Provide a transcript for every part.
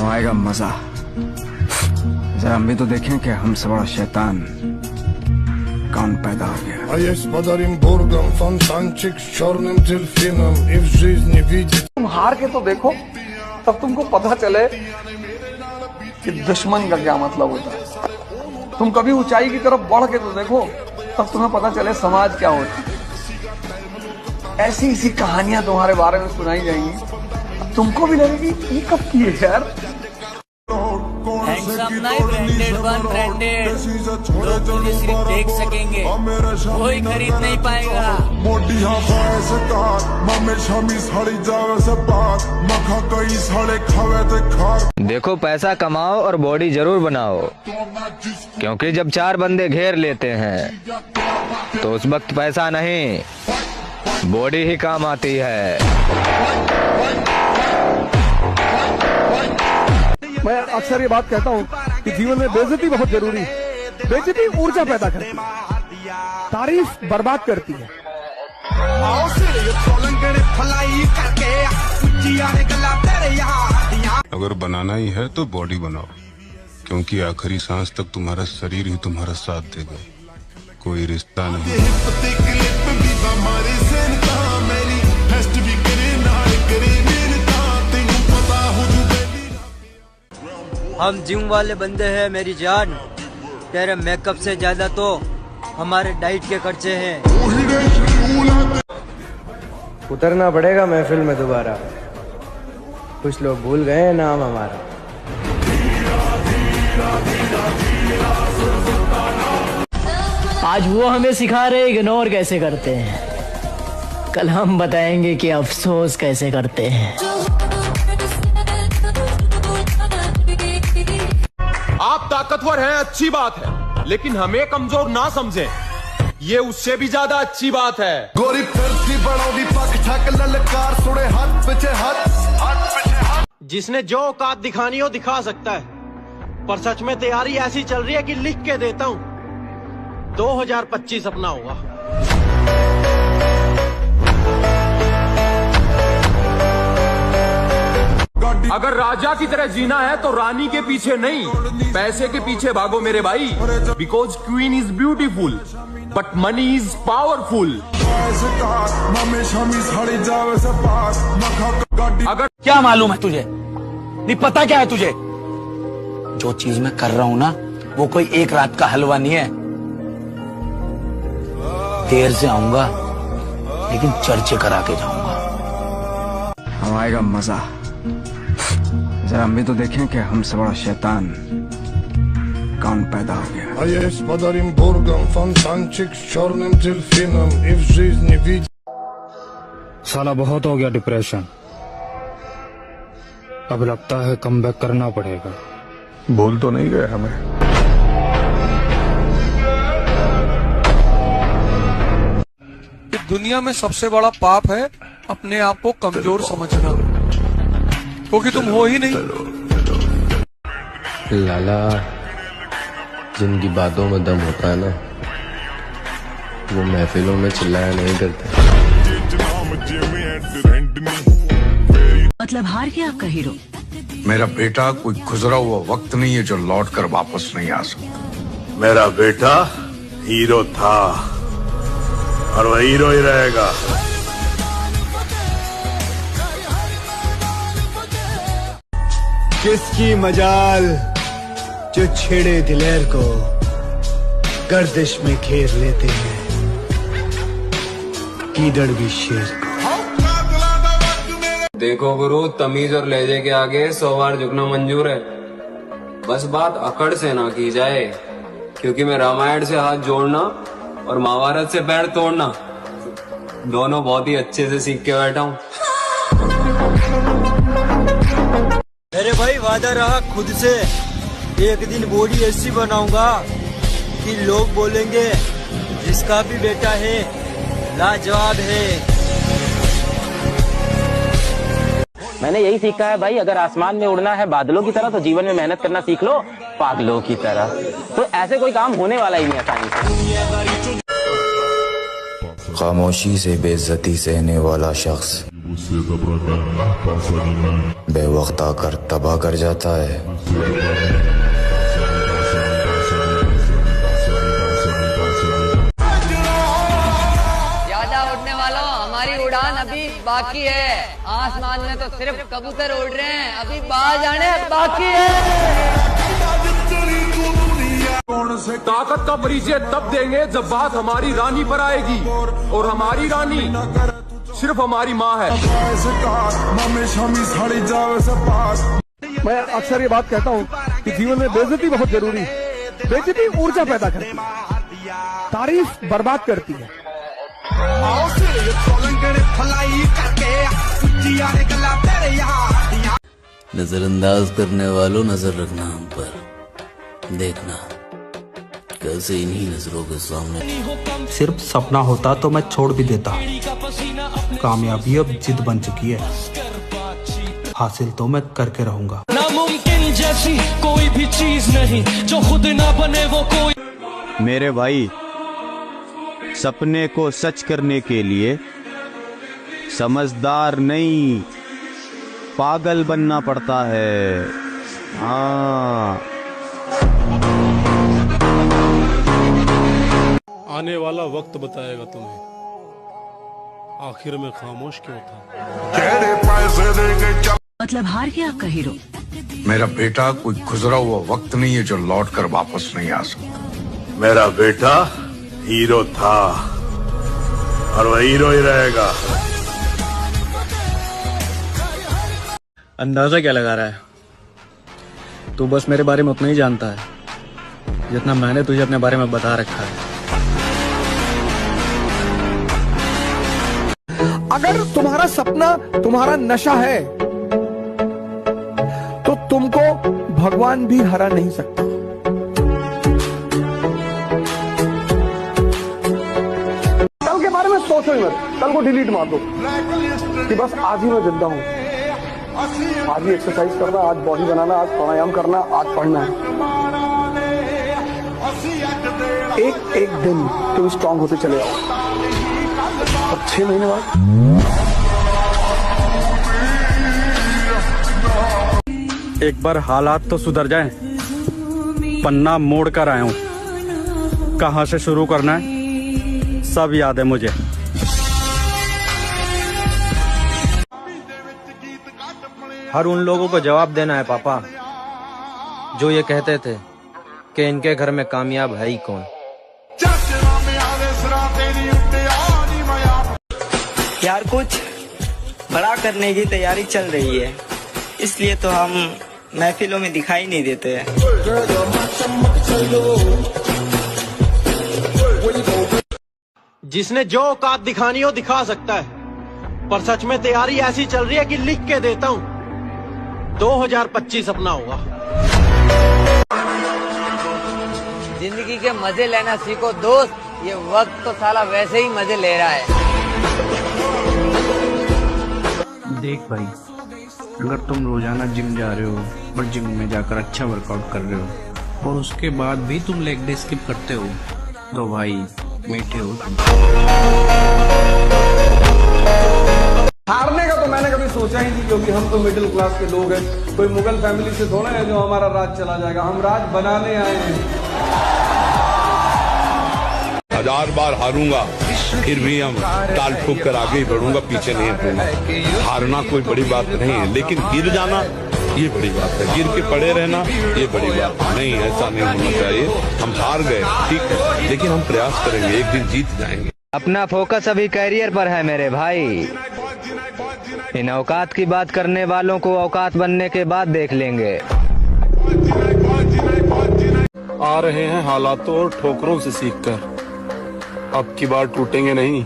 आएगा मजा। जरा हम भी तो देखें कि हमसे बड़ा शैतान कौन पैदा हो गया। तुम हार के तो देखो, तब तुमको पता चले कि दुश्मन का क्या मतलब होता है। तुम कभी ऊंचाई की तरफ बढ़ के तो देखो, तब तुम्हें पता चले समाज क्या होता है। ऐसी ऐसी कहानियां तुम्हारे बारे में सुनाई जाएंगी, तुमको भी लगेगी ये कब की है यार। लोग तुझे सिर्फ देख सकेंगे, कोई खरीद नहीं पाएगा। देखो, पैसा कमाओ और बॉडी जरूर बनाओ, क्योंकि जब 4 बंदे घेर लेते हैं तो उस वक्त पैसा नहीं, बॉडी ही काम आती है। मैं अक्सर ये बात कहता हूँ कि जीवन में बेइज्जती बहुत जरूरी है। बेइज्जती ऊर्जा पैदा करती है, तारीफ बर्बाद करती है। अगर बनाना ही है तो बॉडी बनाओ, क्योंकि आखिरी सांस तक तुम्हारा शरीर ही तुम्हारा साथ देगा, कोई रिश्ता नहीं। हम जिम वाले बंदे हैं मेरी जान, तेरे मेकअप से ज्यादा तो हमारे डाइट के खर्चे हैं। उतरना पड़ेगा महफिल में दोबारा, कुछ लोग भूल गए हैं नाम हमारा। आज वो हमें सिखा रहे इग्नोर कैसे करते हैं, कल हम बताएंगे कि अफसोस कैसे करते हैं। आप ताकतवर हैं, अच्छी बात है, लेकिन हमें कमजोर ना समझें, ये उससे भी ज्यादा अच्छी बात है। गोरी फिरती बड़ों पग ठक ललकार सुने हाथ पीछे हाथ। जिसने जो औकात दिखानी हो दिखा सकता है, पर सच में तैयारी ऐसी चल रही है कि लिख के देता हूँ 2025 अपना होगा। अगर राजा की तरह जीना है तो रानी के पीछे नहीं, पैसे के पीछे भागो मेरे भाई। Because queen is beautiful but money is powerful. अगर क्या मालूम है तुझे, नहीं पता क्या है तुझे? जो चीज मैं कर रहा हूं ना, वो कोई एक रात का हलवा नहीं है। देर से आऊंगा लेकिन चर्चे करा के जाऊंगा। अब आएगा मजा। जरा हम भी तो देखें कि हमसे बड़ा शैतान कौन पैदा हो गया। साला बहुत हो गया डिप्रेशन, अब लगता है कमबैक करना पड़ेगा। भूल तो नहीं गए हमें? दुनिया में सबसे बड़ा पाप है अपने आप को कमजोर समझना, क्योंकि तुम हो ही नहीं। लाला, जिनकी बातों में दम होता है ना, वो महफिलों में चिल्लाया नहीं करते। मतलब हार गया आपका हीरो? मेरा बेटा कोई गुजरा हुआ वक्त नहीं है जो लौट कर वापस नहीं आ सकता। मेरा बेटा हीरो था और वह हीरो ही रहेगा। किसकी मजाल जो छेड़े दिलेर को गर्दिश में घेर लेते हैं, कीदड़ भी शेर को। देखो गुरु, तमीज और लहजे के आगे 100 बार झुकना मंजूर है, बस बात अकड़ से ना की जाए, क्योंकि मैं रामायण से हाथ जोड़ना और महाभारत से पैर तोड़ना दोनों बहुत ही अच्छे से सीख के बैठा हूँ। मेरे भाई वादा रहा खुद से, एक दिन बॉडी ऐसी बनाऊंगा कि लोग बोलेंगे जिसका भी बेटा है लाजवाब है। मैंने यही सीखा है भाई, अगर आसमान में उड़ना है बादलों की तरह तो जीवन में मेहनत करना सीख लो पागलों की तरह। तो ऐसे कोई काम होने वाला ही नहीं आसानी से। खामोशी से बेइज्जती सहने वाला शख्स बेवक्त आकर तबाह कर जाता है। ज्यादा उड़ने वालों, हमारी उड़ान अभी बाकी है। आसमान में तो सिर्फ कबूतर उड़ रहे हैं, अभी बाहर जाने बाकी है। ताकत का परिचय तब देंगे जब बात हमारी रानी पर आएगी, और हमारी रानी सिर्फ हमारी माँ है। मैं अक्सर ये बात कहता हूँ कि जीवन में बेइज्जती बहुत जरूरी है। बेइज्जती ऊर्जा पैदा करती है, तारीफ बर्बाद करती है। नजरअंदाज करने वालों, नजर रखना हम पर, देखना कैसे इन्हीं नजरों के सामने। सिर्फ सपना होता तो मैं छोड़ भी देता। कामयाबी अब जिद बन चुकी है, हासिल तो मैं करके रहूंगा। नामुमकिन जैसी कोई भी चीज नहीं, जो खुद ना बने वो कोई। मेरे भाई, सपने को सच करने के लिए समझदार नहीं, पागल बनना पड़ता है। हाँ, आने वाला वक्त बताएगा तुम्हें आखिर में खामोश क्यों था। मतलब हार गया आपका हीरो? मेरा बेटा कोई गुजरा हुआ वक्त नहीं है जो लौट कर वापस नहीं आ सकता। मेरा बेटा हीरो था और वह हीरो ही रहेगा। अंदाजा क्या लगा रहा है? तू बस मेरे बारे में उतना ही जानता है जितना मैंने तुझे अपने बारे में बता रखा है। अगर तुम्हारा सपना तुम्हारा नशा है तो तुमको भगवान भी हरा नहीं सकता। कल के बारे में सोचो ही मत, कल को डिलीट मार दो कि बस आज ही मैं जिंदा हूं, आज ही एक्सरसाइज करना, आज बॉडी बनाना, आज प्राणायाम करना, आज पढ़ना है। एक एक दिन तुम स्ट्रांग होते चले आओ और 6 महीने बाद एक बार हालात तो सुधर जाएं, पन्ना मोड़ कर आया हूं। कहां से शुरू करना है सब याद है मुझे। हर उन लोगों को जवाब देना है पापा जो ये कहते थे कि इनके घर में कामयाब है ही कौन। यार कुछ बड़ा करने की तैयारी चल रही है, इसलिए तो हम महफिलों में दिखाई नहीं देते हैं। जिसने जो औकात दिखानी हो दिखा सकता है, पर सच में तैयारी ऐसी चल रही है कि लिख के देता हूँ 2025 अपना होगा। जिंदगी के मजे लेना सीखो दोस्त, ये वक्त तो साला वैसे ही मजे ले रहा है। देख भाई, अगर तुम रोजाना जिम जा रहे हो और जिम में जाकर अच्छा वर्कआउट कर रहे हो और उसके बाद भी तुम लेग डे स्किप करते हो तो भाई मीठे हो तुम। हारने का तो मैंने कभी सोचा ही नहीं, क्योंकि हम तो मिडिल क्लास के लोग हैं। कोई मुगल फैमिली से थोड़ा है जो हमारा राज चला जाएगा, हम राज बनाने आए हैं। 1000 बार हारूंगा फिर भी हम ताल ठोक कर आगे ही बढ़ूंगा, पीछे नहीं हटूंगा। हारना कोई बड़ी बात नहीं है, लेकिन गिर जाना ये बड़ी बात है। गिर के पड़े रहना ये बड़ी बात नहीं, ऐसा नहीं होना चाहिए। हम हार गए ठीक है, लेकिन हम प्रयास करेंगे, एक दिन जीत जाएंगे। अपना फोकस अभी कैरियर पर है मेरे भाई। इन औकात की बात करने वालों को औकात बनने के बाद देख लेंगे। आ रहे हैं हालातों और ठोकरों से सीखकर, अब की बार टूटेंगे नहीं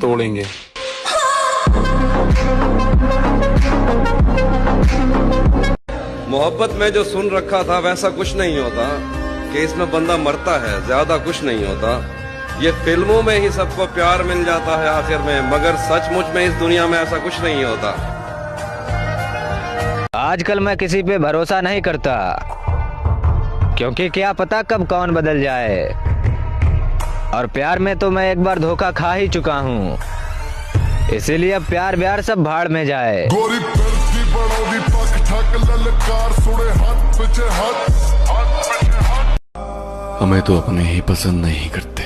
तोड़ेंगे। मोहब्बत में जो सुन रखा था वैसा कुछ नहीं होता कि इसमें बंदा मरता है, ज्यादा कुछ नहीं होता। ये फिल्मों में ही सबको प्यार मिल जाता है आखिर में, मगर सचमुच में इस दुनिया में ऐसा कुछ नहीं होता। आजकल मैं किसी पे भरोसा नहीं करता, क्योंकि क्या पता कब कौन बदल जाए। और प्यार में तो मैं एक बार धोखा खा ही चुका हूँ। इसीलिए अब प्यार व्यार सब भाड़ में जाए। गोरी फिरती बड़ोदी पक ठक ललकार सुने हाथ पीछे हाथ। हमें तो अपने ही पसंद नहीं करते,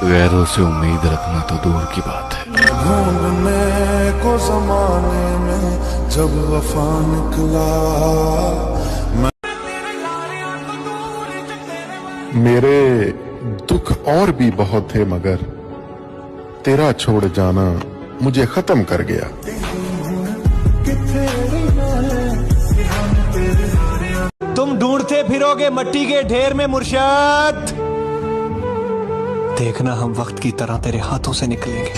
गैरों से उम्मीद रखना तो दूर की बात है। ढूंढने को जमाने में जब वफा निकला, मेरे दुख और भी बहुत थे मगर तेरा छोड़ जाना मुझे खत्म कर गया। तुम ढूंढते फिरोगे मट्टी के ढेर में मुर्शद, देखना हम वक्त की तरह तेरे हाथों से निकलेंगे।